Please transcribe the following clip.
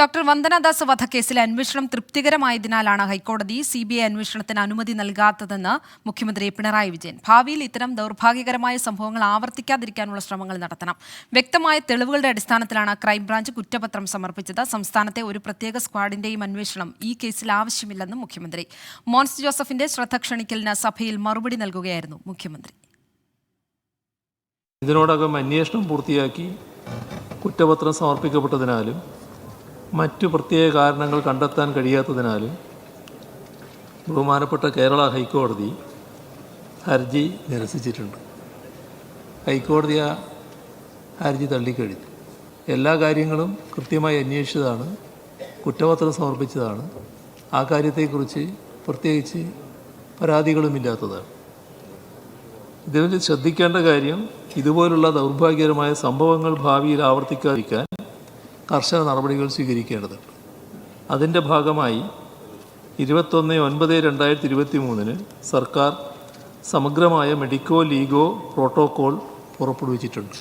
Doctor Vandana Das വധക്കേസിലെ അന്വേഷണം തൃപ്തികരമായതിനാലാണ് ഹൈക്കോടതി CBI അന്വേഷണത്തിന് അനുമതി നൽകാത്തതെന്ന് മുഖ്യമന്ത്രി പിണറായി വിജയൻ. ഭാവിയിൽ ഇത്തരം ദൗർഭാഗ്യകരമായ സംഭവങ്ങൾ ആവർത്തിക്കാതിരിക്കാനുള്ള ശ്രമങ്ങൾ നടത്തണം. വ്യക്തമായ തെളിവുകളുടെ അടിസ്ഥാനത്തിലാണ് ക്രൈംബ്രാഞ്ച് കുറ്റപത്രം സമർപ്പിച്ചത്. സംസ്ഥാനത്തെ ഒരു പ്രത്യേക സ്ക്വാഡിന്റെയും അന്വേഷണം ഈ കേസിൽ ആവശ്യമില്ലെന്നും മുഖ്യമന്ത്രി. മോൻസ് ജോസഫിന്റെ ശ്രദ്ധ ക്ഷണിക്കലിന് സഭയിൽ മറുപടി നൽകുകയായിരുന്നു മുഖ്യമന്ത്രി. ഇതിനോടകം അന്വേഷണം പൂർത്തിയാക്കി കുറ്റപത്രം സമർപ്പിക്കപ്പെട്ടതിനാലും മറ്റു പ്രത്യേക കാരണങ്ങൾ കണ്ടെത്താൻ കഴിയാത്തതിനാലും ബഹുമാനപ്പെട്ട കേരള ഹൈക്കോടതി ഹർജി നിരസിച്ചിട്ടുണ്ട്. ഹൈക്കോടതി ആ ഹർജി തള്ളിക്കഴിഞ്ഞു. എല്ലാ കാര്യങ്ങളും കൃത്യമായി അന്വേഷിച്ചതാണ്, കുറ്റപത്രം സമർപ്പിച്ചതാണ്. ആ കാര്യത്തെക്കുറിച്ച് പ്രത്യേകിച്ച് പരാതികളുമില്ലാത്തതാണ്. ഇതിൽ ശ്രദ്ധിക്കേണ്ട കാര്യം, ഇതുപോലുള്ള ദൗർഭാഗ്യകരമായ സംഭവങ്ങൾ ഭാവിയിൽ ആവർത്തിക്കാതിരിക്കാൻ കർശന നടപടികൾ സ്വീകരിക്കേണ്ടതുണ്ട്. അതിൻ്റെ ഭാഗമായി 21/9/2023 സർക്കാർ സമഗ്രമായ മെഡിക്കോ ലീഗോ പ്രോട്ടോകോൾ പുറപ്പെടുവിച്ചിട്ടുണ്ട്.